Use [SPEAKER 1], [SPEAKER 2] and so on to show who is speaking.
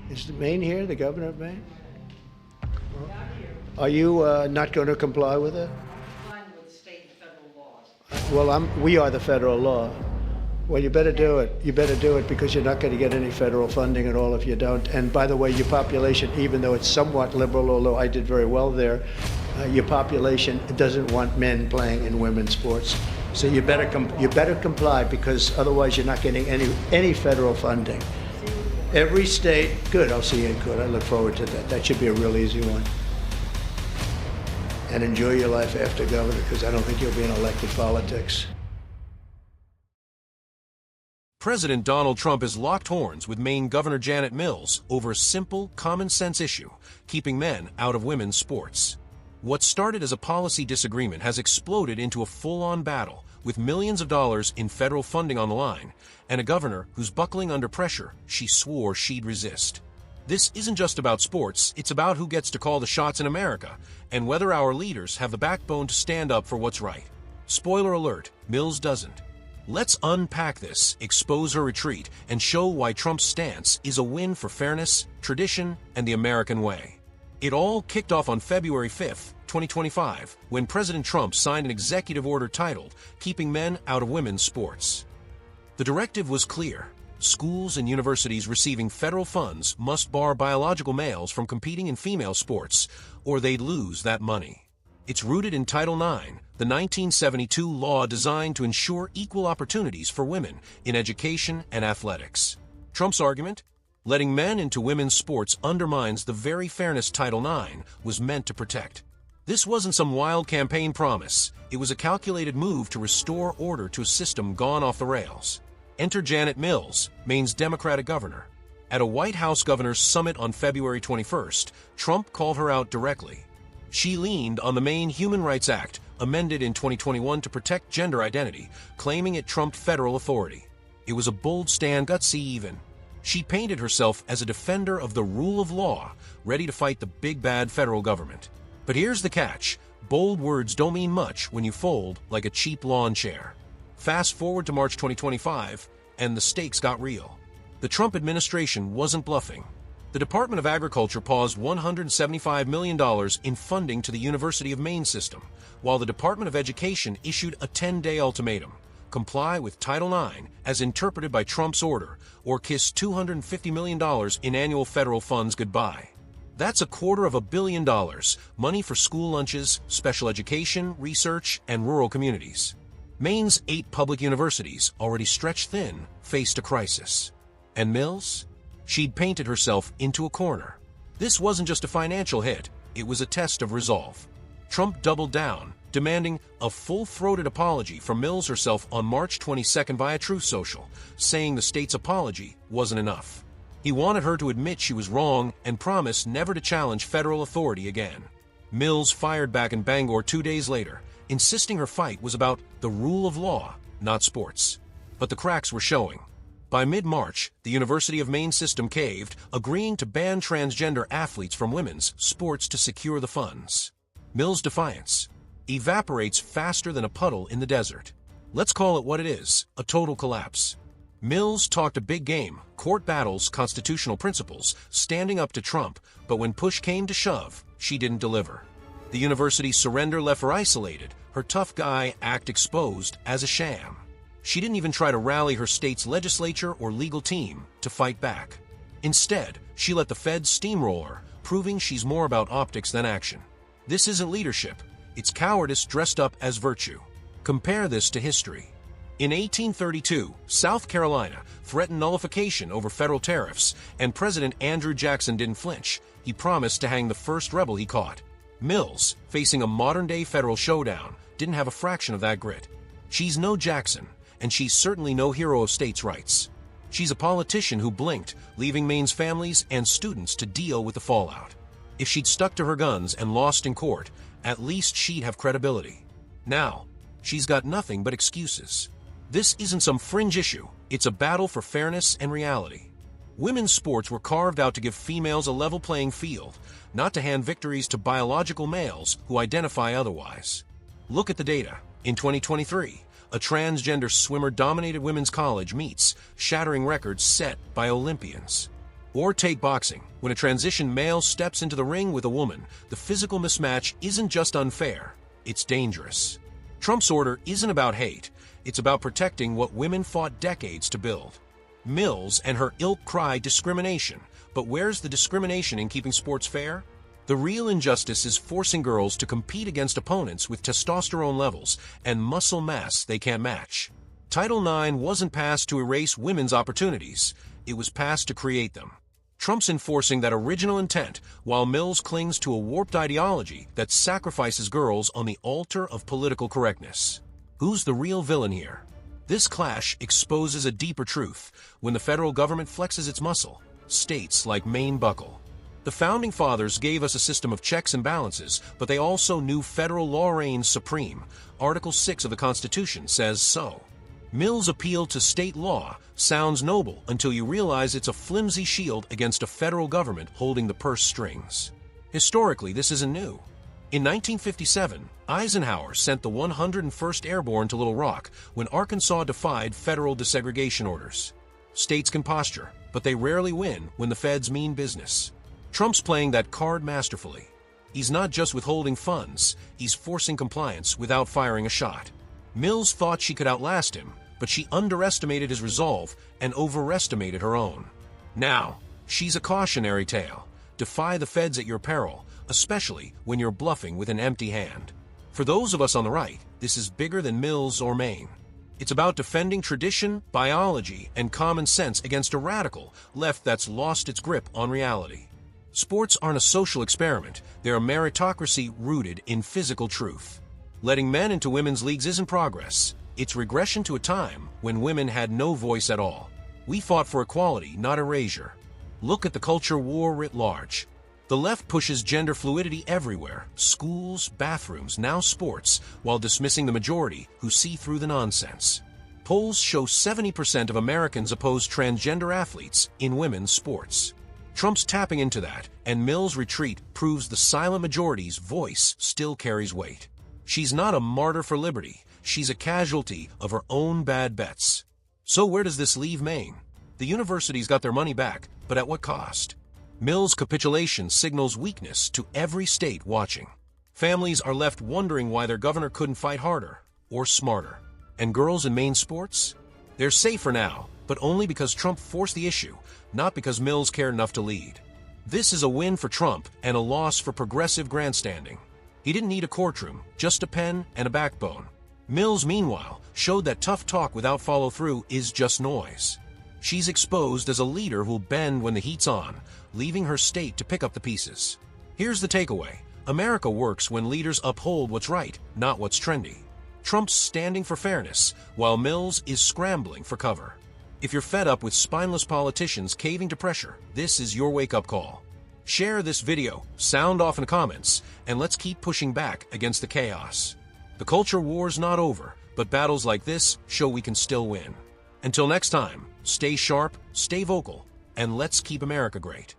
[SPEAKER 1] Is Maine here, the governor of Maine? Are you not going to comply with it?
[SPEAKER 2] Complying with state and federal laws.
[SPEAKER 1] Well, we are the federal law. Well, you better do it. You better do it because you're not going to get any federal funding at all if you don't. And by the way, your population, even though it's somewhat liberal, although I did very well there, your population doesn't want men playing in women's sports. So you better comply because otherwise you're not getting any federal funding. Every state, good. I'll see you in court. I look forward to that. That should be a real easy one. And enjoy your life after governor, because I don't think you'll be in elected politics.
[SPEAKER 3] President Donald Trump has locked horns with Maine Governor Janet Mills over a simple, common-sense issue, keeping men out of women's sports. What started as a policy disagreement has exploded into a full-on battle, with millions of dollars in federal funding on the line, and a governor who's buckling under pressure she swore she'd resist. This isn't just about sports, it's about who gets to call the shots in America, and whether our leaders have the backbone to stand up for what's right. Spoiler alert, Mills doesn't. Let's unpack this, expose her retreat, and show why Trump's stance is a win for fairness, tradition, and the American way. It all kicked off on February 5th, 2025, when President Trump signed an executive order titled, "Keeping Men Out of Women's Sports." The directive was clear. Schools and universities receiving federal funds must bar biological males from competing in female sports, or they'd lose that money. It's rooted in Title IX, the 1972 law designed to ensure equal opportunities for women in education and athletics. Trump's argument? Letting men into women's sports undermines the very fairness Title IX was meant to protect. This wasn't some wild campaign promise. It was a calculated move to restore order to a system gone off the rails. Enter Janet Mills, Maine's Democratic governor. At a White House Governors Summit on February 21st, Trump called her out directly. She leaned on the Maine Human Rights Act, amended in 2021 to protect gender identity, claiming it trumped federal authority. It was a bold stand, gutsy even. She painted herself as a defender of the rule of law, ready to fight the big bad federal government. But here's the catch. Bold words don't mean much when you fold like a cheap lawn chair. Fast forward to March 2025, and the stakes got real. The Trump administration wasn't bluffing. The Department of Agriculture paused $175 million in funding to the University of Maine system, while the Department of Education issued a 10-day ultimatum: comply with Title IX as interpreted by Trump's order, or kiss $250 million in annual federal funds goodbye. That's $250 million, money for school lunches, special education, research, and rural communities. Maine's 8 public universities, already stretched thin, faced a crisis. And Mills? She'd painted herself into a corner. This wasn't just a financial hit, it was a test of resolve. Trump doubled down, demanding a full-throated apology from Mills herself on March 22nd via Truth Social, saying the state's apology wasn't enough. He wanted her to admit she was wrong and promise never to challenge federal authority again. Mills fired back in Bangor 2 days later, insisting her fight was about the rule of law, not sports. But the cracks were showing. By mid-March, the University of Maine system caved, agreeing to ban transgender athletes from women's sports to secure the funds. Mills' defiance evaporates faster than a puddle in the desert. Let's call it what it is, a total collapse. Mills talked a big game, court battles, constitutional principles, standing up to Trump, but when push came to shove, she didn't deliver. The university's surrender left her isolated, her tough guy act exposed as a sham. She didn't even try to rally her state's legislature or legal team to fight back. Instead, she let the feds steamroll her, proving she's more about optics than action. This isn't leadership, it's cowardice dressed up as virtue. Compare this to history. In 1832, South Carolina threatened nullification over federal tariffs, and President Andrew Jackson didn't flinch. He promised to hang the first rebel he caught. Mills, facing a modern-day federal showdown, didn't have a fraction of that grit. She's no Jackson, and she's certainly no hero of states' rights. She's a politician who blinked, leaving Maine's families and students to deal with the fallout. If she'd stuck to her guns and lost in court, at least she'd have credibility. Now, she's got nothing but excuses. This isn't some fringe issue, it's a battle for fairness and reality. Women's sports were carved out to give females a level playing field, not to hand victories to biological males who identify otherwise. Look at the data. In 2023, a transgender swimmer dominated women's college meets, shattering records set by Olympians. Or take boxing. When a transition male steps into the ring with a woman, the physical mismatch isn't just unfair, it's dangerous. Trump's order isn't about hate, it's about protecting what women fought decades to build. Mills and her ilk cry discrimination, but where's the discrimination in keeping sports fair? The real injustice is forcing girls to compete against opponents with testosterone levels and muscle mass they can't match. Title IX wasn't passed to erase women's opportunities, it was passed to create them. Trump's enforcing that original intent, while Mills clings to a warped ideology that sacrifices girls on the altar of political correctness. Who's the real villain here? This clash exposes a deeper truth. When the federal government flexes its muscle, states like Maine buckle. The Founding Fathers gave us a system of checks and balances, but they also knew federal law reigns supreme. Article 6 of the Constitution says so. Mills' appeal to state law sounds noble until you realize it's a flimsy shield against a federal government holding the purse strings. Historically, this isn't new. In 1957, Eisenhower sent the 101st Airborne to Little Rock when Arkansas defied federal desegregation orders. States can posture, but they rarely win when the feds mean business. Trump's playing that card masterfully. He's not just withholding funds, he's forcing compliance without firing a shot. Mills thought she could outlast him, but she underestimated his resolve and overestimated her own. Now, she's a cautionary tale. Defy the feds at your peril, especially when you're bluffing with an empty hand. For those of us on the right, this is bigger than Mills or Maine. It's about defending tradition, biology, and common sense against a radical left that's lost its grip on reality. Sports aren't a social experiment, they're a meritocracy rooted in physical truth. Letting men into women's leagues isn't progress, it's regression to a time when women had no voice at all. We fought for equality, not erasure. Look at the culture war writ large. The left pushes gender fluidity everywhere, schools, bathrooms, now sports, while dismissing the majority who see through the nonsense. Polls show 70% of Americans oppose transgender athletes in women's sports. Trump's tapping into that, and Mills' retreat proves the silent majority's voice still carries weight. She's not a martyr for liberty, she's a casualty of her own bad bets. So where does this leave Maine? The universities got their money back, but at what cost? Mills' capitulation signals weakness to every state watching. Families are left wondering why their governor couldn't fight harder or smarter. And girls in Maine sports? They're safer now, but only because Trump forced the issue, not because Mills cared enough to lead. This is a win for Trump and a loss for progressive grandstanding. He didn't need a courtroom, just a pen and a backbone. Mills, meanwhile, showed that tough talk without follow-through is just noise. She's exposed as a leader who'll bend when the heat's on, leaving her state to pick up the pieces. Here's the takeaway. America works when leaders uphold what's right, not what's trendy. Trump's standing for fairness, while Mills is scrambling for cover. If you're fed up with spineless politicians caving to pressure, this is your wake-up call. Share this video, sound off in the comments, and let's keep pushing back against the chaos. The culture war's not over, but battles like this show we can still win. Until next time, stay sharp, stay vocal, and let's keep America great.